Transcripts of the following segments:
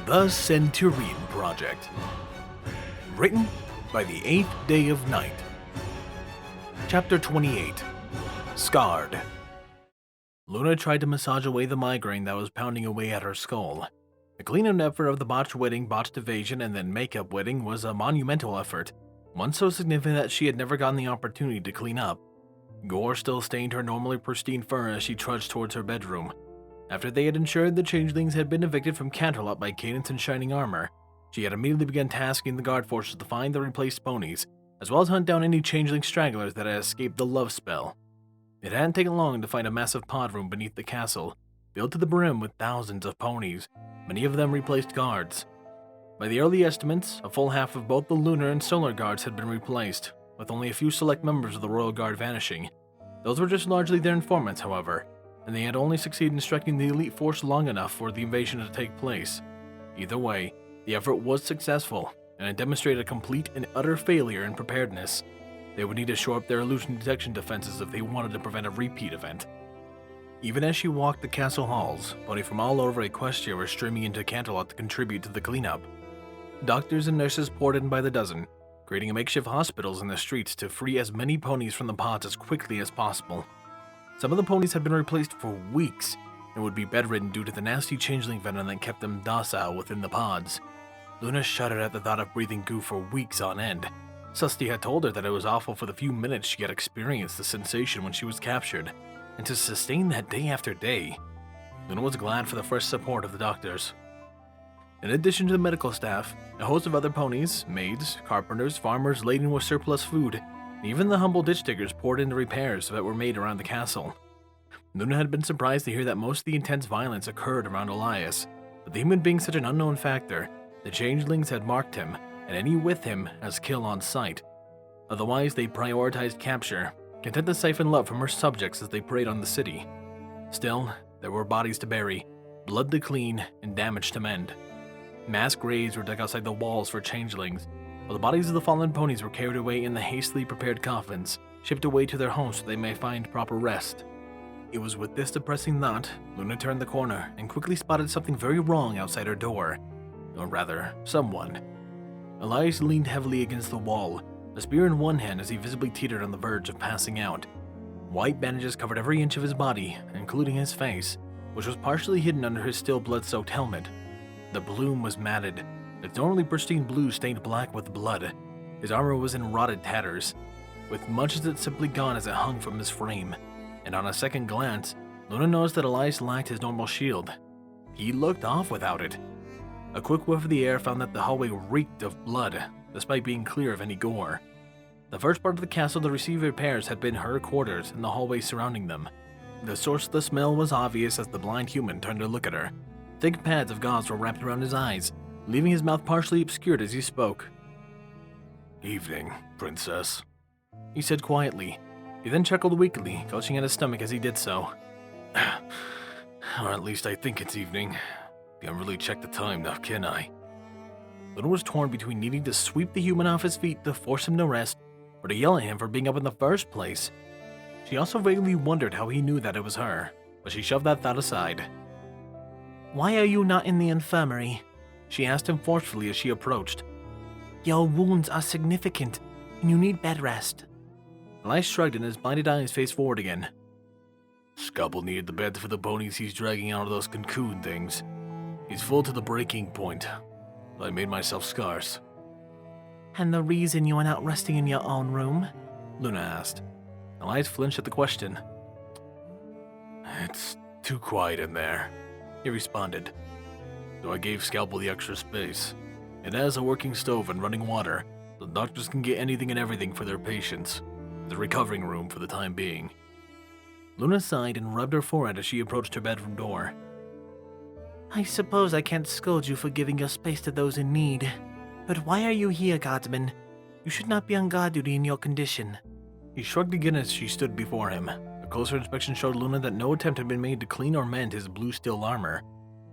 The Centurion Project. Written by the 8th Day of Night. Chapter 28. Scarred. Luna tried to massage away the migraine that was pounding away at her skull. The cleanup effort of the botched wedding, botched evasion, and then makeup wedding was a monumental effort, one so significant that she had never gotten the opportunity to clean up. Gore still stained her normally pristine fur as she trudged towards her bedroom. After they had ensured the changelings had been evicted from Canterlot by Cadence and Shining Armor, she had immediately begun tasking the guard forces to find the replaced ponies, as well as hunt down any changeling stragglers that had escaped the love spell. It hadn't taken long to find a massive pod room beneath the castle, filled to the brim with thousands of ponies, many of them replaced guards. By the early estimates, a full half of both the lunar and solar guards had been replaced, with only a few select members of the Royal Guard vanishing. Those were just largely their informants, however, and they had only succeeded in striking the elite force long enough for the invasion to take place. Either way, the effort was successful, and it demonstrated a complete and utter failure in preparedness. They would need to shore up their illusion detection defenses if they wanted to prevent a repeat event. Even as she walked the castle halls, pony from all over Equestria were streaming into Canterlot to contribute to the cleanup. Doctors and nurses poured in by the dozen, creating makeshift hospitals in the streets to free as many ponies from the pods as quickly as possible. Some of the ponies had been replaced for weeks and would be bedridden due to the nasty changeling venom that kept them docile within the pods. Luna shuddered at the thought of breathing goo for weeks on end. Susty had told her that it was awful for the few minutes she had experienced the sensation when she was captured, and to sustain that day after day. Luna was glad for the fresh support of the doctors. In addition to the medical staff, a host of other ponies, maids, carpenters, farmers laden with surplus food, and even the humble ditch diggers poured in the repairs that were made around the castle. Luna had been surprised to hear that most of the intense violence occurred around Elias, but the human being such an unknown factor, the changelings had marked him, and any with him, as kill on sight. Otherwise, they prioritized capture, content to siphon love from her subjects as they preyed on the city. Still, there were bodies to bury, blood to clean, and damage to mend. Mass graves were dug outside the walls for changelings, while the bodies of the fallen ponies were carried away in the hastily prepared coffins, shipped away to their homes so they may find proper rest. It was with this depressing thought, Luna turned the corner and quickly spotted something very wrong outside her door. Or rather, someone. Elias leaned heavily against the wall, a spear in one hand as he visibly teetered on the verge of passing out. White bandages covered every inch of his body, including his face, which was partially hidden under his still blood-soaked helmet. The bloom was matted, its normally pristine blue stained black with blood. His armor was in rotted tatters, with much of it simply gone as it hung from his frame, and on a second glance, Luna noticed that Elias lacked his normal shield. He looked off without it. A quick whiff of the air found that the hallway reeked of blood, despite being clear of any gore. The first part of the castle to receive repairs had been her quarters and the hallway surrounding them. The source of the smell was obvious as the blind human turned to look at her. Thick pads of gauze were wrapped around his eyes, leaving his mouth partially obscured as he spoke. "Evening, princess," he said quietly. He then chuckled weakly, clutching at his stomach as he did so. Or at least I think it's evening. Can't really check the time now, can I? Luna was torn between needing to sweep the human off his feet to force him to rest, or to yell at him for being up in the first place. She also vaguely wondered how he knew that it was her, but she shoved that thought aside. "Why are you not in the infirmary?" she asked him forcefully as she approached. "Your wounds are significant, and you need bed rest." Elias shrugged and his blinded eyes faced forward again. "Scalpel needed the beds for the ponies he's dragging out of those cocoon things. He's full to the breaking point. I made myself scarce." "And the reason you are not resting in your own room?" Luna asked. Elias flinched at the question. "It's too quiet in there," he responded. "So I gave Scalpel the extra space. It has a working stove and running water, so doctors can get anything and everything for their patients. The recovering room for the time being." Luna sighed and rubbed her forehead as she approached her bedroom door. "I suppose I can't scold you for giving your space to those in need. But why are you here, guardsman? You should not be on guard duty in your condition." He shrugged again as she stood before him. A closer inspection showed Luna that no attempt had been made to clean or mend his blue steel armor.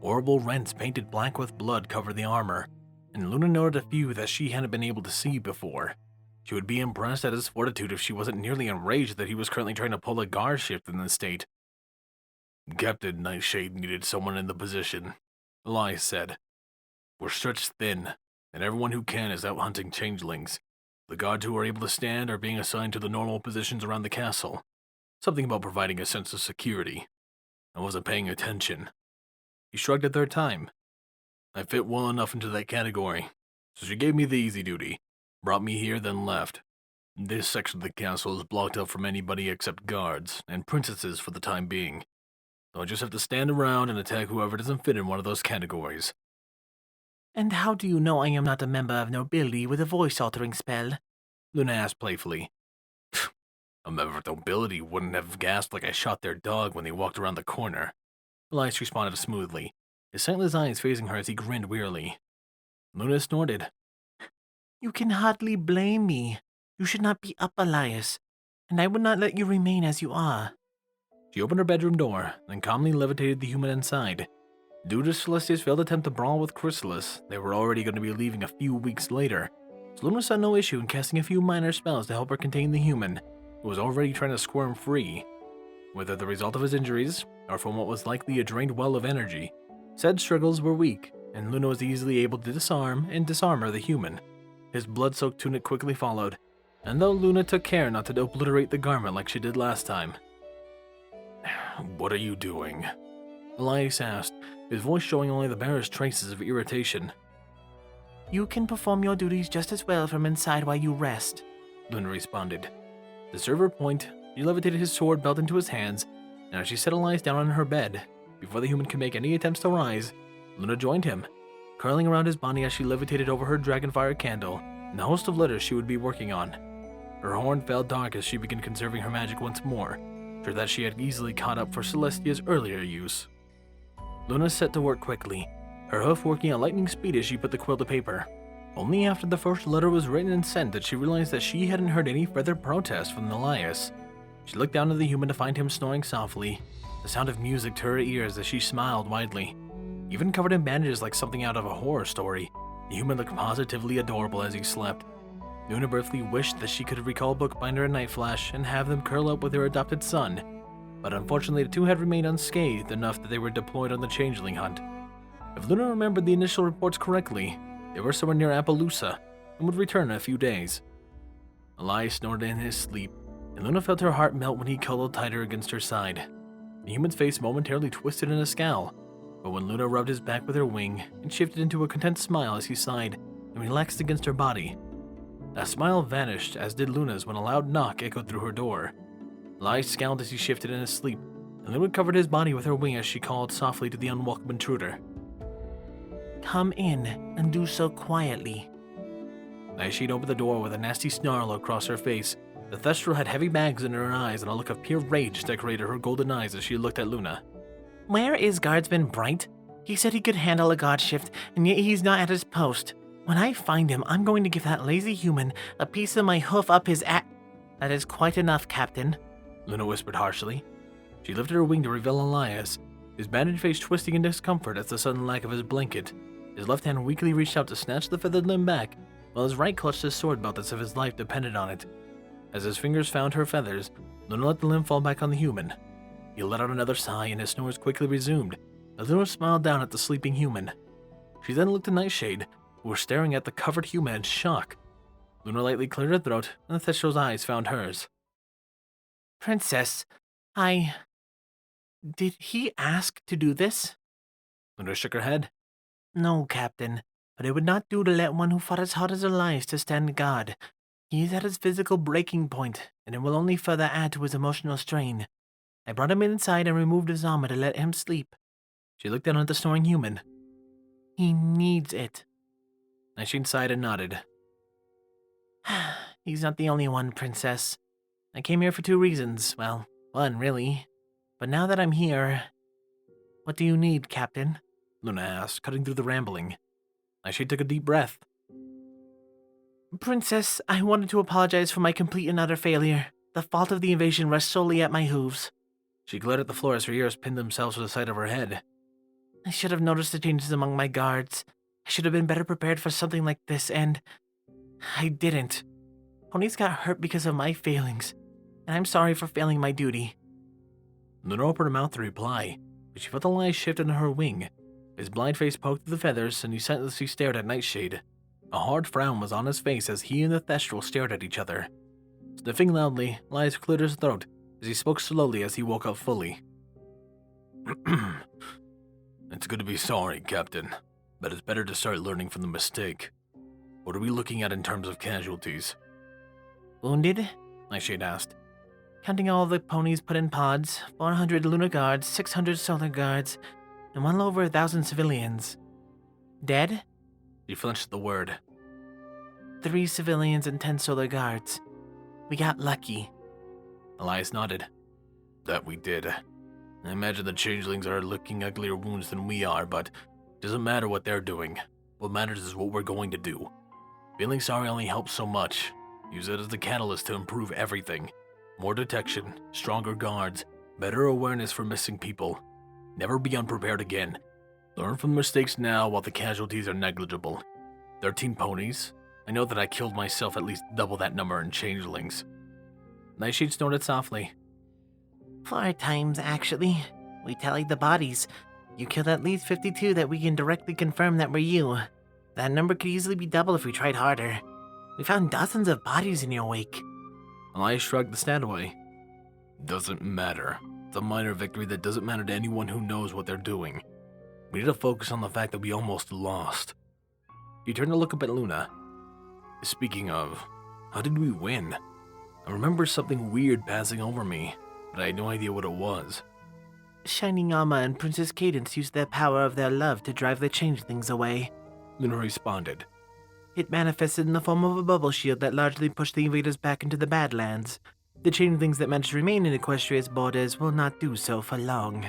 Horrible rents painted black with blood covered the armor, and Luna noted a few that she hadn't been able to see before. She would be impressed at his fortitude if she wasn't nearly enraged that he was currently trying to pull a guard shift in the state. "Captain Nightshade needed someone in the position," Elias said. We're stretched thin, and everyone who can is out hunting changelings. The guards who are able to stand are being assigned to the normal positions around the castle. Something about providing a sense of security. I wasn't paying attention. He shrugged a third time. I fit well enough into that category, so she gave me the easy duty, brought me here, then left. This section of the castle is blocked out from anybody except guards and princesses for the time being, so I just have to stand around and attack whoever doesn't fit in one of those categories. And how do you know I am not a member of nobility with a voice-altering spell? Luna asked playfully. A member of nobility wouldn't have gasped like I shot their dog when they walked around the corner. Elias responded smoothly, his sightless eyes facing her as he grinned wearily. Luna snorted. You can hardly blame me. You should not be up, Elias, and I would not let you remain as you are. She opened her bedroom door, then calmly levitated the human inside. Due to Celestia's failed attempt to brawl with Chrysalis, they were already going to be leaving a few weeks later, so Luna saw no issue in casting a few minor spells to help her contain the human, who was already trying to squirm free. Whether the result of his injuries, or from what was likely a drained well of energy, said struggles were weak, and Luna was easily able to disarm and disarmor the human. His blood-soaked tunic quickly followed, and though Luna took care not to obliterate the garment like she did last time. What are you doing? Elias asked, his voice showing only the barest traces of irritation. You can perform your duties just as well from inside while you rest, Luna responded. To serve her point, she levitated his sword belt into his hands, and as she set Elias down on her bed, before the human could make any attempts to rise, Luna joined him, curling around his body as she levitated over her dragonfire candle and the host of letters she would be working on. Her horn fell dark as she began conserving her magic once more, sure that she had easily caught up for Celestia's earlier use. Luna set to work quickly, her hoof working at lightning speed as she put the quill to paper. Only after the first letter was written and sent did she realize that she hadn't heard any further protest from Elias. She looked down at the human to find him snoring softly, the sound of music to her ears as she smiled widely. Even covered in bandages like something out of a horror story, the human looked positively adorable as he slept. Luna briefly wished that she could recall Bookbinder and Night Flash and have them curl up with their adopted son, but unfortunately the two had remained unscathed enough that they were deployed on the changeling hunt. If Luna remembered the initial reports correctly, they were somewhere near Appaloosa and would return in a few days. Elias snorted in his sleep, and Luna felt her heart melt when he cuddled tighter against her side. The human's face momentarily twisted in a scowl, but when Luna rubbed his back with her wing, it shifted into a content smile as he sighed and relaxed against her body. That smile vanished, as did Luna's when a loud knock echoed through her door. Elias scowled as he shifted in his sleep, and Luna covered his body with her wing as she called softly to the unwelcome intruder. Come in, and do so quietly. As she'd opened the door with a nasty snarl across her face, the Thestral had heavy bags in her eyes and a look of pure rage decorated her golden eyes as she looked at Luna. Where is Guardsman Bright? He said he could handle a guard shift, and yet he's not at his post. When I find him, I'm going to give that lazy human a piece of my hoof up his That is quite enough, Captain, Luna whispered harshly. She lifted her wing to reveal Elias, his bandaged face twisting in discomfort at the sudden lack of his blanket. His left hand weakly reached out to snatch the feathered limb back, while his right clutched his sword belt as if his life depended on it. As his fingers found her feathers, Luna let the limb fall back on the human. He let out another sigh and his snores quickly resumed, as Luna smiled down at the sleeping human. She then looked at Nightshade, who was staring at the covered human in shock. Luna lightly cleared her throat, and the Thestral's eyes found hers. Princess, Did he ask to do this? Luna shook her head. No, Captain, but it would not do to let one who fought as hard as Elias to stand guard. He is at his physical breaking point, and it will only further add to his emotional strain. I brought him inside and removed his armor to let him sleep. She looked down at the snoring human. He needs it. Nightshade sighed and nodded. He's not the only one, Princess. I came here for 2 reasons. Well, 1, really. But now that I'm here, what do you need, Captain? Luna asked, cutting through the rambling. Nightshade took a deep breath. Princess, I wanted to apologize for my complete and utter failure. The fault of the invasion rests solely at my hooves. She glared at the floor as her ears pinned themselves to the side of her head. I should have noticed the changes among my guards. I should have been better prepared for something like this, and I didn't. Ponies got hurt because of my failings, and I'm sorry for failing my duty. Luna opened her mouth to reply, but she felt the lie shift under her wing. His blind face poked through the feathers, and he senselessly stared at Nightshade. A hard frown was on his face as he and the Thestral stared at each other. Sniffing loudly, Elias cleared his throat as he spoke slowly as he woke up fully. It's good to be sorry, Captain, but it's better to start learning from the mistake. What are we looking at in terms of casualties? Wounded? Nightshade asked. Counting all the ponies put in pods, 400 lunar guards, 600 solar guards, and well over 1,000 civilians. Dead? He flinched at the word. 3 civilians and 10 solar guards. We got lucky. Elias nodded. That we did. I imagine the changelings are licking uglier wounds than we are, but it doesn't matter what they're doing. What matters is what we're going to do. Feeling sorry only helps so much. Use it as the catalyst to improve everything. More detection, stronger guards, better awareness for missing people. Never be unprepared again. Learn from mistakes now while the casualties are negligible. 13 ponies? I know that I killed myself at least double that number in changelings. Nightshade snorted softly. 4 times, actually. We tallied the bodies. You killed at least 52 that we can directly confirm that were you. That number could easily be double if we tried harder. We found dozens of bodies in your wake. Elias shrugged the stat away. Doesn't matter. It's a minor victory that doesn't matter to anyone who knows what they're doing. We need to focus on the fact that we almost lost. He turned to look up at Luna. Speaking of, how did we win? I remember something weird passing over me, but I had no idea what it was. Shining Alma and Princess Cadence used the power of their love to drive the changelings away. Luna responded. It manifested in the form of a bubble shield that largely pushed the invaders back into the Badlands. The changelings that managed to remain in Equestria's borders will not do so for long.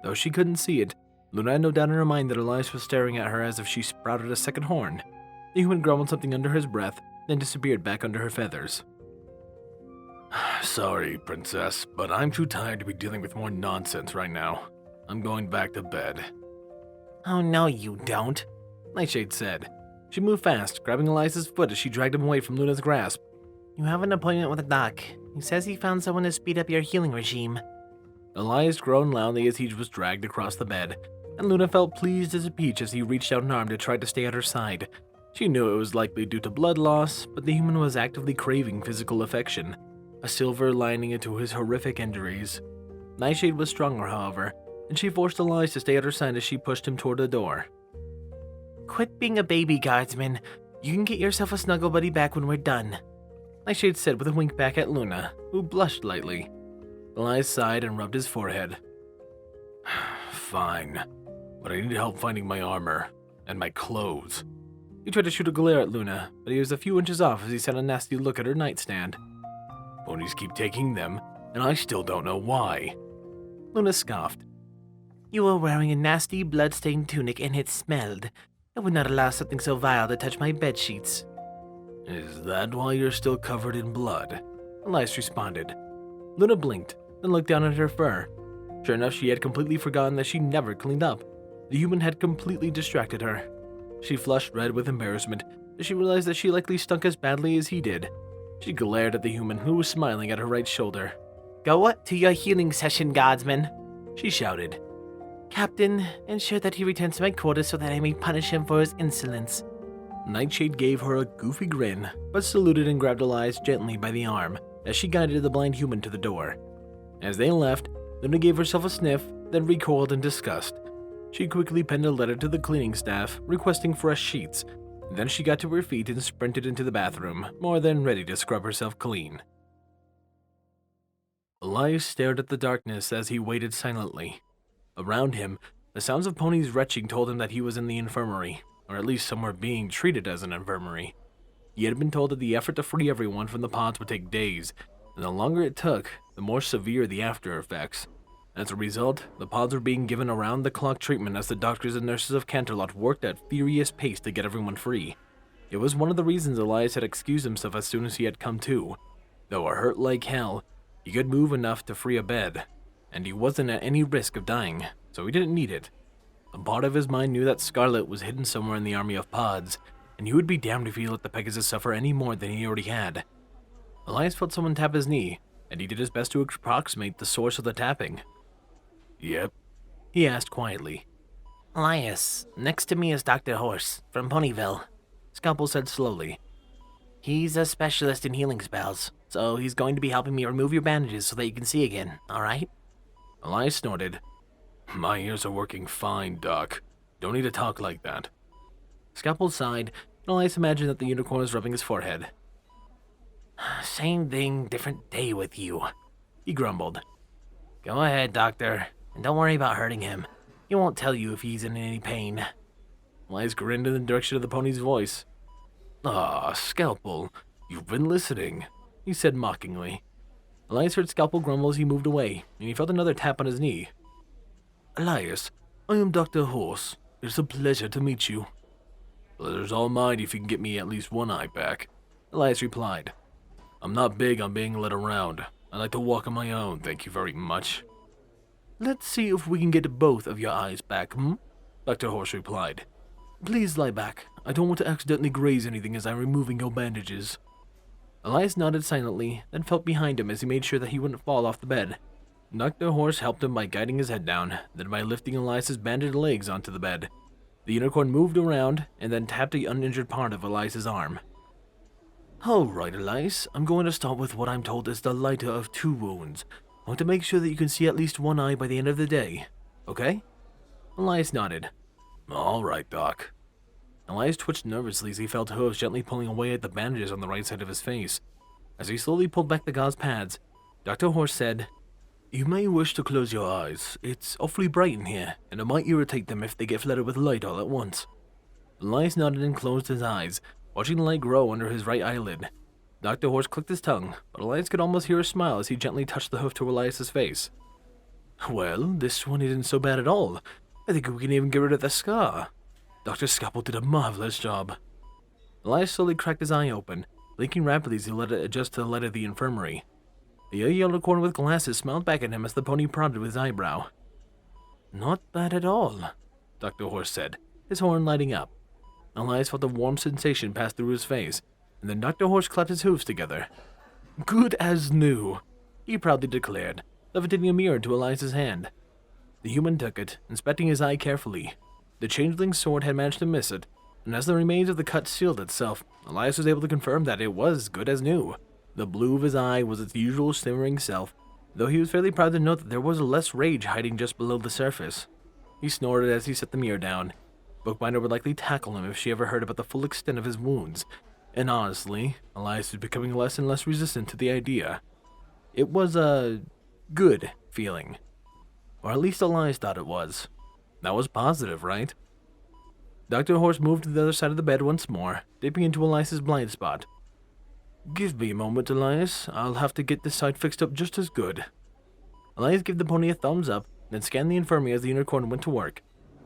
Though she couldn't see it, Luna had no doubt in her mind that Elias was staring at her as if she sprouted a second horn. The human grumbled something under his breath, then disappeared back under her feathers. Sorry, Princess, but I'm too tired to be dealing with more nonsense right now. I'm going back to bed. Oh no you don't, Nightshade said. She moved fast, grabbing Elias's foot as she dragged him away from Luna's grasp. You have an appointment with the doc. He says he found someone to speed up your healing regime. Elias groaned loudly as he was dragged across the bed, and Luna felt pleased as a peach as he reached out an arm to try to stay at her side. She knew it was likely due to blood loss, but the human was actively craving physical affection, a silver lining into his horrific injuries. Nightshade was stronger, however, and she forced Elias to stay at her side as she pushed him toward the door. Quit being a baby, guardsman. You can get yourself a snuggle buddy back when we're done. Nightshade said with a wink back at Luna, who blushed lightly. Elias sighed and rubbed his forehead. Fine, but I need help finding my armor and my clothes. He tried to shoot a glare at Luna, but he was a few inches off as he sent a nasty look at her nightstand. Ponies keep taking them, and I still don't know why. Luna scoffed. You were wearing a nasty, blood-stained tunic and it smelled. I would not allow something so vile to touch my bedsheets. Is that why you're still covered in blood? Elias responded. Luna blinked, then looked down at her fur. Sure enough, she had completely forgotten that she never cleaned up. The human had completely distracted her. She flushed red with embarrassment as she realized that she likely stunk as badly as he did. She glared at the human who was smiling at her right shoulder. Go to your healing session, guardsman, she shouted. Captain, ensure that he returns to my quarters so that I may punish him for his insolence. Nightshade gave her a goofy grin, but saluted and grabbed Elias gently by the arm as she guided the blind human to the door. As they left, Luna gave herself a sniff, then recoiled in disgust. She quickly penned a letter to the cleaning staff, requesting fresh sheets. Then she got to her feet and sprinted into the bathroom, more than ready to scrub herself clean. Elias stared at the darkness as he waited silently. Around him, the sounds of ponies retching told him that he was in the infirmary, or at least somewhere being treated as an infirmary. He had been told that the effort to free everyone from the pods would take days, and the longer it took, the more severe the after effects. As a result, the pods were being given around-the-clock treatment as the doctors and nurses of Canterlot worked at furious pace to get everyone free. It was one of the reasons Elias had excused himself as soon as he had come to. Though hurt like hell, he could move enough to free a bed, and he wasn't at any risk of dying, so he didn't need it. A part of his mind knew that Scarlet was hidden somewhere in the army of pods, and he would be damned if he let the Pegasus suffer any more than he already had. Elias felt someone tap his knee, and he did his best to approximate the source of the tapping. Yep, he asked quietly. Elias, next to me is Dr. Horse from Ponyville, Scalpel said slowly. He's a specialist in healing spells, so he's going to be helping me remove your bandages so that you can see again, alright? Elias snorted. My ears are working fine, Doc. Don't need to talk like that. Scalpel sighed, and Elias imagined that the unicorn was rubbing his forehead. Same thing, different day with you, he grumbled. Go ahead, Doctor, and don't worry about hurting him. He won't tell you if he's in any pain. Elias grinned in the direction of the pony's voice. Ah, Scalpel, you've been listening, he said mockingly. Elias heard Scalpel grumble as he moved away, and he felt another tap on his knee. Elias, I am Dr. Horse. It's a pleasure to meet you. Pleasure's all mine if you can get me at least one eye back, Elias replied. I'm not big on being led around. I like to walk on my own, thank you very much. Let's see if we can get both of your eyes back, Dr. Horse replied. Please lie back. I don't want to accidentally graze anything as I'm removing your bandages. Elias nodded silently, then felt behind him as he made sure that he wouldn't fall off the bed. Dr. Horse helped him by guiding his head down, then by lifting Elias's bandaged legs onto the bed. The unicorn moved around and then tapped the uninjured part of Elias's arm. Alright, Elias, I'm going to start with what I'm told is the lighter of two wounds. I want to make sure that you can see at least one eye by the end of the day. Okay? Elias nodded. Alright, Doc. Elias twitched nervously as he felt hooves gently pulling away at the bandages on the right side of his face. As he slowly pulled back the gauze pads, Dr. Horse said, You may wish to close your eyes. It's awfully bright in here, and it might irritate them if they get flooded with light all at once. Elias nodded and closed his eyes, watching the light grow under his right eyelid. Dr. Horse clicked his tongue, but Elias could almost hear a smile as he gently touched the hoof to Elias's face. Well, this one isn't so bad at all. I think we can even get rid of the scar. Dr. Scalpel did a marvelous job. Elias slowly cracked his eye open, blinking rapidly as he let it adjust to the light of the infirmary. The young unicorn with glasses smiled back at him as the pony prodded with his eyebrow. Not bad at all, Dr. Horse said, his horn lighting up. Elias felt a warm sensation pass through his face, and then Dr. Horse clapped his hooves together. Good as new, he proudly declared, levitating a mirror to Elias's hand. The human took it, inspecting his eye carefully. The changeling's sword had managed to miss it, and as the remains of the cut sealed itself, Elias was able to confirm that it was good as new. The blue of his eye was its usual shimmering self, though he was fairly proud to note that there was less rage hiding just below the surface. He snorted as he set the mirror down. Bookbinder would likely tackle him if she ever heard about the full extent of his wounds, and honestly, Elias was becoming less and less resistant to the idea. It was a good feeling. Or at least Elias thought it was. That was positive, right? Dr. Horse moved to the other side of the bed once more, dipping into Elias's blind spot. Give me a moment, Elias. I'll have to get this side fixed up just as good. Elias gave the pony a thumbs up, then scanned the infirmary as the unicorn went to work.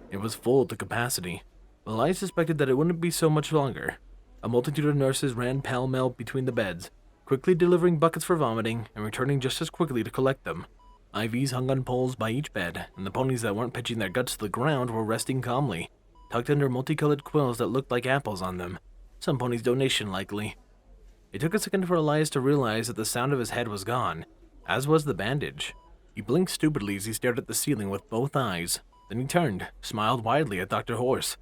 It was full to capacity, but Elias suspected that it wouldn't be so much longer. A multitude of nurses ran pell-mell between the beds, quickly delivering buckets for vomiting and returning just as quickly to collect them. IVs hung on poles by each bed, and the ponies that weren't pitching their guts to the ground were resting calmly, tucked under multicolored quills that looked like apples on them. Some ponies' donation, likely. It took a second for Elias to realize that the sound of his head was gone, as was the bandage. He blinked stupidly as he stared at the ceiling with both eyes. Then he turned, smiled widely at Dr. Horse.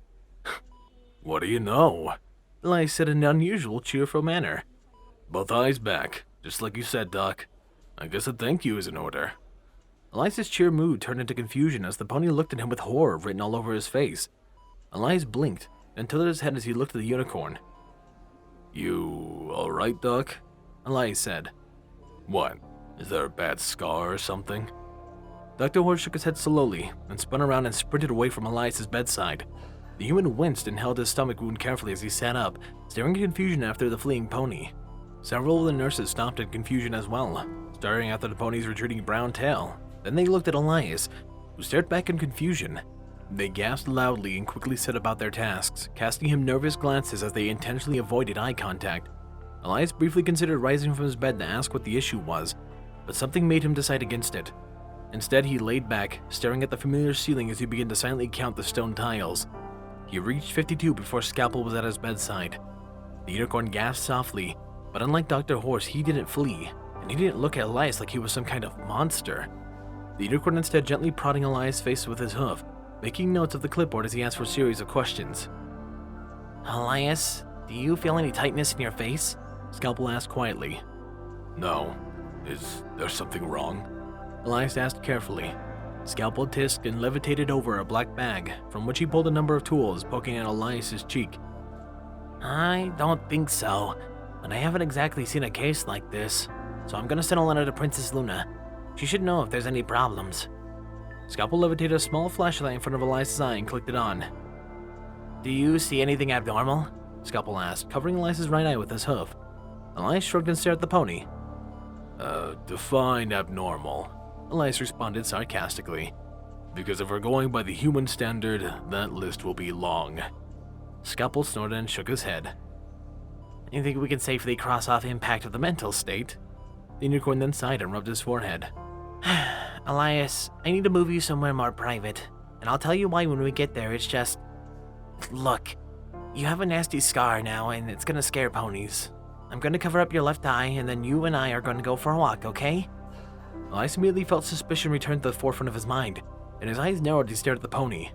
What do you know? Elias said in an unusual, cheerful manner. Both eyes back, just like you said, Doc. I guess a thank you is in order. Elias's cheer mood turned into confusion as the pony looked at him with horror written all over his face. Elias blinked, then tilted his head as he looked at the unicorn. You alright, Doc? Elias said. What? Is there a bad scar or something? Dr. Horse shook his head slowly, and spun around and sprinted away from Elias's bedside. The human winced and held his stomach wound carefully as he sat up, staring in confusion after the fleeing pony. Several of the nurses stopped in confusion as well, staring after the pony's retreating brown tail. Then they looked at Elias, who stared back in confusion. They gasped loudly and quickly set about their tasks, casting him nervous glances as they intentionally avoided eye contact. Elias briefly considered rising from his bed to ask what the issue was, but something made him decide against it. Instead, he laid back, staring at the familiar ceiling as he began to silently count the stone tiles. He reached 52 before Scalpel was at his bedside. The unicorn gasped softly, but unlike Dr. Horse, he didn't flee, and he didn't look at Elias like he was some kind of monster. The unicorn instead gently prodding Elias' face with his hoof, making notes of the clipboard as he asked for a series of questions. Elias, do you feel any tightness in your face? Scalpel asked quietly. No. Is there something wrong? Elias asked carefully. Scalpel tisked and levitated over a black bag, from which he pulled a number of tools, poking at Elias's cheek. I don't think so, but I haven't exactly seen a case like this, so I'm gonna send a letter to Princess Luna. She should know if there's any problems. Scalpel levitated a small flashlight in front of Elias's eye and clicked it on. Do you see anything abnormal? Scalpel asked, covering Elias's right eye with his hoof. Elias shrugged and stared at the pony. Define abnormal, Elias responded sarcastically. Because if we're going by the human standard, that list will be long. Scalpel snorted and shook his head. You think we can safely cross off impact of the mental state? The unicorn then sighed and rubbed his forehead. Elias, I need to move you somewhere more private, and I'll tell you why when we get there. It's just... Look, you have a nasty scar now, and it's gonna scare ponies. I'm gonna cover up your left eye, and then you and I are gonna go for a walk, okay? Elias immediately felt suspicion return to the forefront of his mind, and his eyes narrowed as he stared at the pony.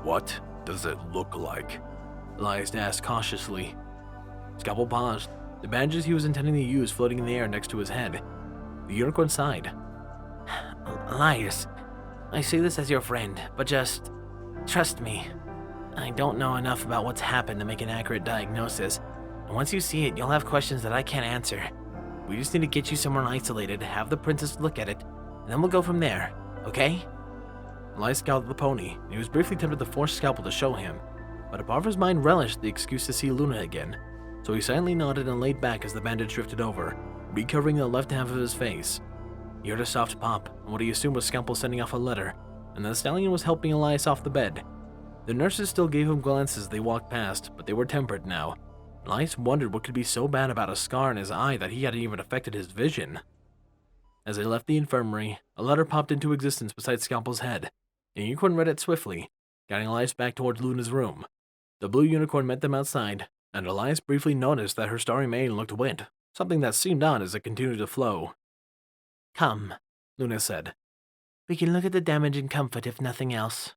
What does it look like? Elias asked cautiously. Scalpel paused, the bandages he was intending to use floating in the air next to his head. The unicorn sighed. Elias, I say this as your friend, but just trust me. I don't know enough about what's happened to make an accurate diagnosis, and once you see it, you'll have questions that I can't answer. We just need to get you somewhere isolated, have the princess look at it, and then we'll go from there, okay? Elias scowled at the pony, and he was briefly tempted to force Scalpel to show him, but a part of his mind relished the excuse to see Luna again, so he silently nodded and laid back as the bandage drifted over, recovering the left half of his face. He heard a soft pop, and what he assumed was Scalpel sending off a letter, and the stallion was helping Elias off the bed. The nurses still gave him glances as they walked past, but they were tempered now. Elias wondered what could be so bad about a scar in his eye that he hadn't even affected his vision. As they left the infirmary, a letter popped into existence beside Scalpel's head. The unicorn read it swiftly, guiding Elias back towards Luna's room. The blue unicorn met them outside, and Elias briefly noticed that her starry mane looked wet, something that seemed odd as it continued to flow. Come, Luna said. We can look at the damage in comfort if nothing else.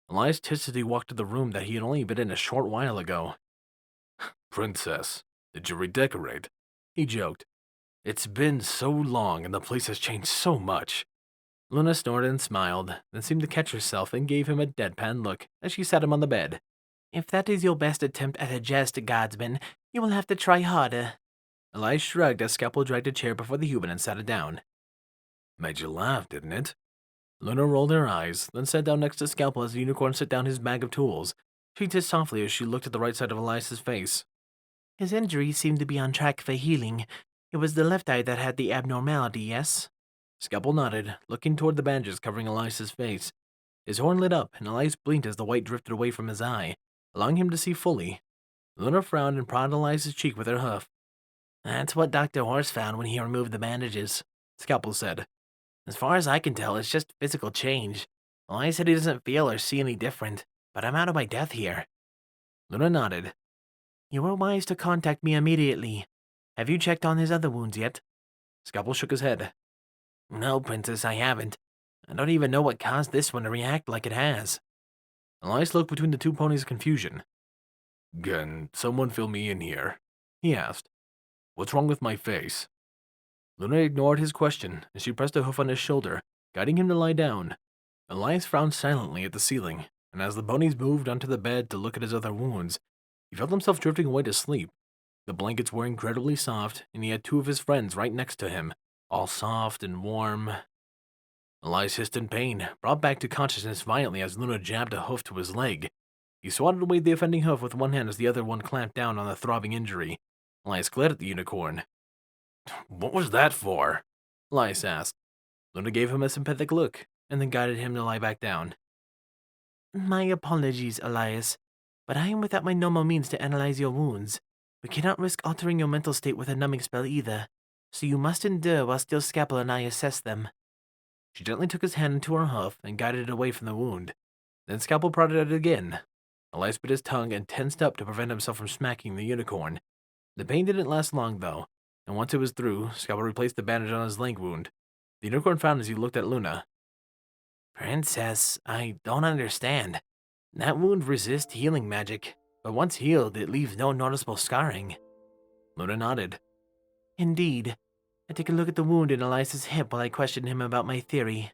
Elias titched as he walked to the room that he had only been in a short while ago. Princess, did you redecorate? He joked. It's been so long and the place has changed so much. Luna snorted and smiled, then seemed to catch herself and gave him a deadpan look as she sat him on the bed. If that is your best attempt at a jest, guardsman, you will have to try harder. Elias shrugged as Scalpel dragged a chair before the human and sat it down. Made you laugh, didn't it? Luna rolled her eyes, then sat down next to Scalpel as the unicorn set down his bag of tools. She titched softly as she looked at the right side of Elias's face. His injuries seemed to be on track for healing. It was the left eye that had the abnormality, yes? Scalpel nodded, looking toward the bandages covering Elias's face. His horn lit up, and Elias blinked as the white drifted away from his eye, allowing him to see fully. Luna frowned and prodded Elias's cheek with her hoof. That's what Dr. Horse found when he removed the bandages, Scalpel said. As far as I can tell, it's just physical change. Elias said he doesn't feel or see any different, but I'm out of my depth here. Luna nodded. You were wise to contact me immediately. Have you checked on his other wounds yet? Scalpel shook his head. No, Princess, I haven't. I don't even know what caused this one to react like it has. Elias looked between the two ponies in confusion. Can someone fill me in here? He asked. What's wrong with my face? Luna ignored his question as she pressed a hoof on his shoulder, guiding him to lie down. Elias frowned silently at the ceiling, and as the ponies moved onto the bed to look at his other wounds, he felt himself drifting away to sleep. The blankets were incredibly soft, and he had two of his friends right next to him, all soft and warm. Elias hissed in pain, brought back to consciousness violently as Luna jabbed a hoof to his leg. He swatted away the offending hoof with one hand as the other one clamped down on the throbbing injury. Elias glared at the unicorn. What was that for? Elias asked. Luna gave him a sympathetic look, and then guided him to lie back down. My apologies, Elias, but I am without my normal means to analyze your wounds. We cannot risk altering your mental state with a numbing spell either, so you must endure while still Scalpel and I assess them. She gently took his hand into her hoof and guided it away from the wound. Then Scalpel prodded at it again. Elias bit his tongue and tensed up to prevent himself from smacking the unicorn. The pain didn't last long, though, and once it was through, Scalpel replaced the bandage on his leg wound. The unicorn frowned as he looked at Luna. Princess, I don't understand. That wound resists healing magic, but once healed, it leaves no noticeable scarring. Luna nodded. Indeed. I take a look at the wound in Elias's hip while I question him about my theory.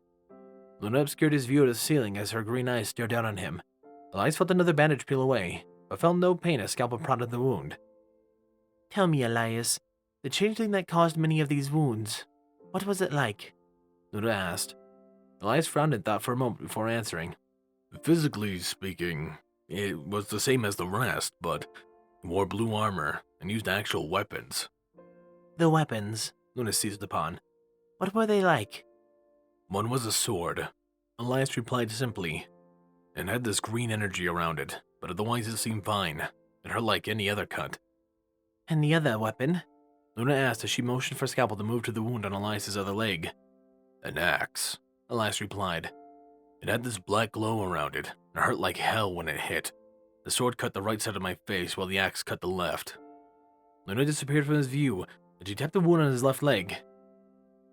Luna obscured his view of the ceiling as her green eyes stared down on him. Elias felt another bandage peel away, but felt no pain as scalpel prodded the wound. Tell me, Elias, the changeling that caused many of these wounds, what was it like? Luna asked. Elias frowned and thought for a moment before answering. Physically speaking, it was the same as the rest, but he wore blue armor and used actual weapons. The weapons, Luna seized upon. what were they like? One was a sword, Elias replied simply, and had this green energy around it, but otherwise it seemed fine. It hurt like any other cut. And the other weapon? Luna asked as she motioned for Scalpel to move to the wound on Elias's other leg. An axe, Elias replied. It had this black glow around it, and it hurt like hell when it hit. The sword cut the right side of my face while the axe cut the left. Luna disappeared from his view, and she tapped the wound on his left leg.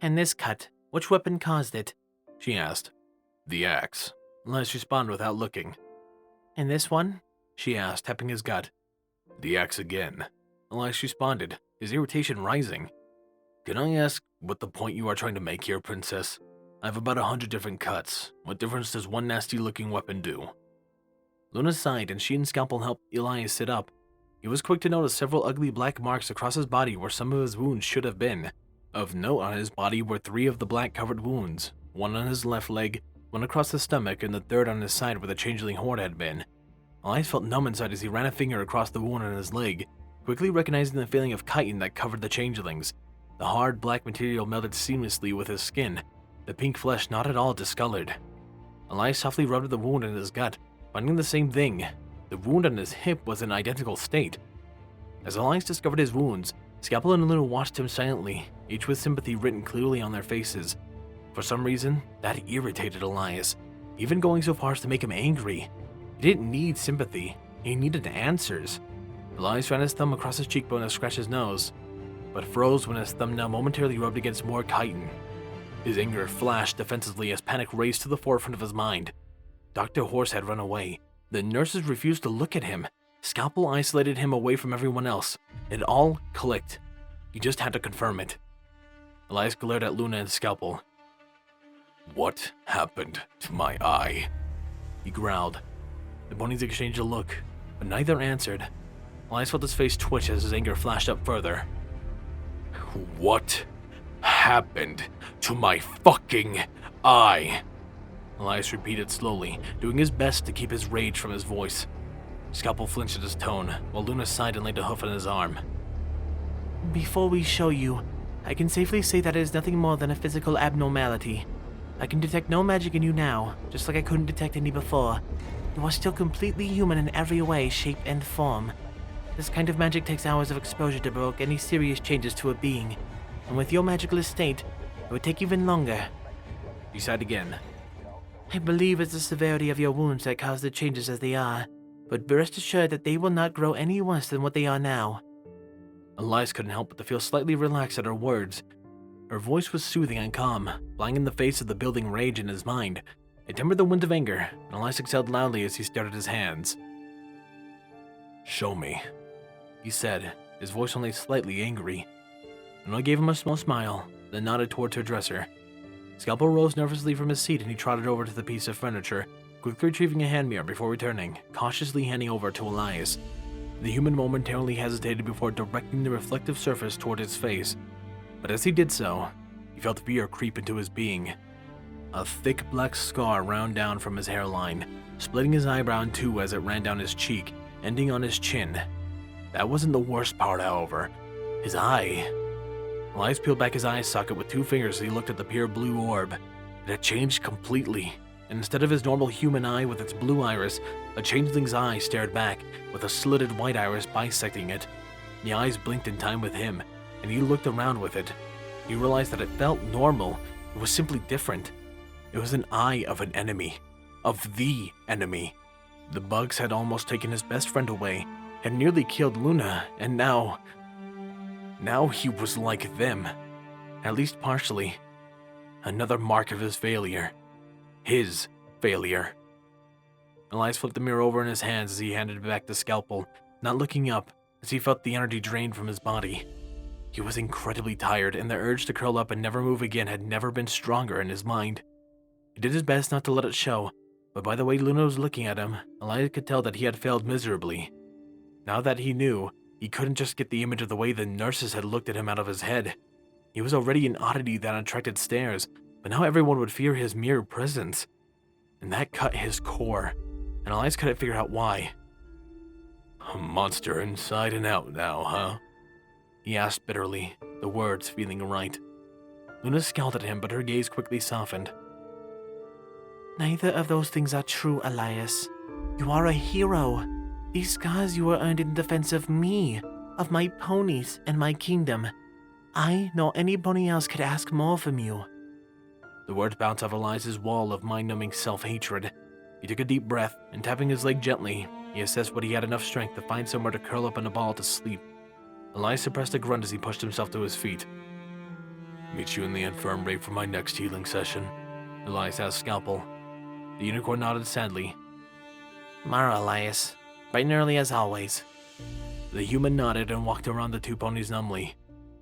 And this cut, which weapon caused it? She asked. The axe, Elias responded without looking. And this one? She asked, tapping his gut. The axe again, Elias responded, his irritation rising. Can I ask what the point you are trying to make here, Princess? I have about 100 different cuts. What difference does one nasty-looking weapon do? Luna sighed, and she and Scalpel helped Elias sit up. He was quick to notice several ugly black marks across his body where some of his wounds should have been. Of note on his body were 3 of the black-covered wounds, one on his left leg, one across the stomach, and the third on his side where the changeling horde had been. Elias felt numb inside as he ran a finger across the wound on his leg, quickly recognizing the feeling of chitin that covered the changelings. The hard black material melted seamlessly with his skin, the pink flesh not at all discolored. Elias softly rubbed the wound in his gut, finding the same thing. The wound on his hip was in identical state. As Elias discovered his wounds, Scalpel and Luna watched him silently, each with sympathy written clearly on their faces. For some reason, that irritated Elias, even going so far as to make him angry. He didn't need sympathy, he needed answers. Elias ran his thumb across his cheekbone and scratched his nose, but froze when his thumbnail momentarily rubbed against more chitin. His anger flashed defensively as panic raced to the forefront of his mind. Dr. Horse had run away. The nurses refused to look at him. Scalpel isolated him away from everyone else. It all clicked. He just had to confirm it. Elias glared at Luna and Scalpel. What happened to my eye? He growled. The ponies exchanged a look, but neither answered. Elias felt his face twitch as his anger flashed up further. What happened to my fucking eye? Elias repeated slowly, doing his best to keep his rage from his voice. Scalpel flinched at his tone, while Luna sighed and laid a hoof on his arm. Before we show you, I can safely say that it is nothing more than a physical abnormality. I can detect no magic in you now, just like I couldn't detect any before. You are still completely human in every way, shape, and form. This kind of magic takes hours of exposure to provoke any serious changes to a being, and with your magical estate, it would take even longer. He sighed again. I believe it's the severity of your wounds that cause the changes as they are, but rest assured that they will not grow any worse than what they are now. Elias couldn't help but to feel slightly relaxed at her words. Her voice was soothing and calm, flying in the face of the building rage in his mind. It tempered the wind of anger, and Elias exhaled loudly as he stared at his hands. Show me, he said, his voice only slightly angry. Luna gave him a small smile, then nodded towards her dresser. Scalpel rose nervously from his seat and he trotted over to the piece of furniture, quickly retrieving a hand mirror before returning, cautiously handing over to Elias. The human momentarily hesitated before directing the reflective surface toward his face, but as he did so, he felt fear creep into his being. A thick black scar ran down from his hairline, splitting his eyebrow in two as it ran down his cheek, ending on his chin. That wasn't the worst part, however. His eye. Elias peeled back his eye socket with 2 fingers as he looked at the pure blue orb. It had changed completely, and instead of his normal human eye with its blue iris, a changeling's eye stared back, with a slitted white iris bisecting it. The eyes blinked in time with him, and he looked around with it. He realized that it felt normal. It was simply different. It was an eye of an enemy. Of the enemy. The bugs had almost taken his best friend away, had nearly killed Luna, and now he was like them. At least partially. Another mark of his failure. his failure. Elias flipped the mirror over in his hands as he handed back the scalpel, not looking up as he felt the energy drained from his body. He was incredibly tired, and the urge to curl up and never move again had never been stronger in his mind. He did his best not to let it show, but by the way Luna was looking at him, Elias could tell that he had failed miserably. Now that he knew, he couldn't just get the image of the way the nurses had looked at him out of his head. He was already an oddity that attracted stares, but now everyone would fear his mere presence. And that cut his core, and Elias couldn't figure out why. A monster inside and out now, huh? He asked bitterly, the words feeling right. Luna scowled at him, but her gaze quickly softened. Neither of those things are true, Elias. You are a hero. These scars you were earned in defense of me, of my ponies, and my kingdom. I, nor anybody else, could ask more from you. The words bounced off Elias's wall of mind-numbing self-hatred. He took a deep breath, and tapping his leg gently, he assessed whether he had enough strength to find somewhere to curl up in a ball to sleep. Elias suppressed a grunt as he pushed himself to his feet. Meet you in the infirmary for my next healing session, Elias asked Scalpel. The unicorn nodded sadly. Tomorrow, Elias. Bright and early as always. The human nodded and walked around the two ponies numbly.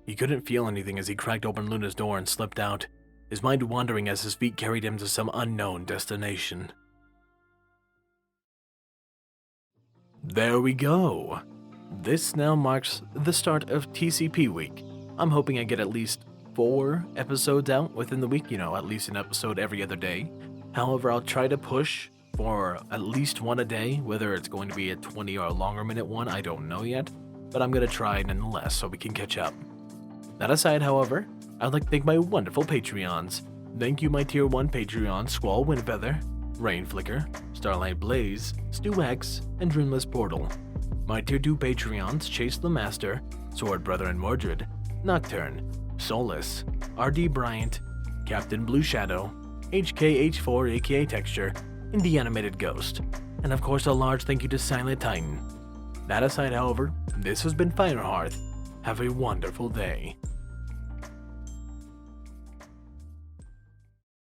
He couldn't feel anything as he cracked open Luna's door and slipped out, his mind wandering as his feet carried him to some unknown destination. There we go. This now marks the start of TCP week. I'm hoping I get at least 4 episodes out within the week, at least an episode every other day. However, I'll try to push for at least one a day, whether it's going to be a 20 or a longer minute one, I don't know yet, but I'm going to try nonetheless so we can catch up. That aside, however, I'd like to thank my wonderful Patreons. Thank you, my Tier 1 Patreons, Squall Windfeather, Rainflicker, Starlight Blaze, Stu X, and Dreamless Portal. My Tier 2 Patreons, Chase the Master, Sword Brother and Mordred, Nocturne, Solus, RD Bryant, Captain Blue Shadow, HKH4 aka Texture, and the Animated Ghost. And of course a large thank you to Silent Titan. That aside, however, this has been Firehearth. Have a wonderful day.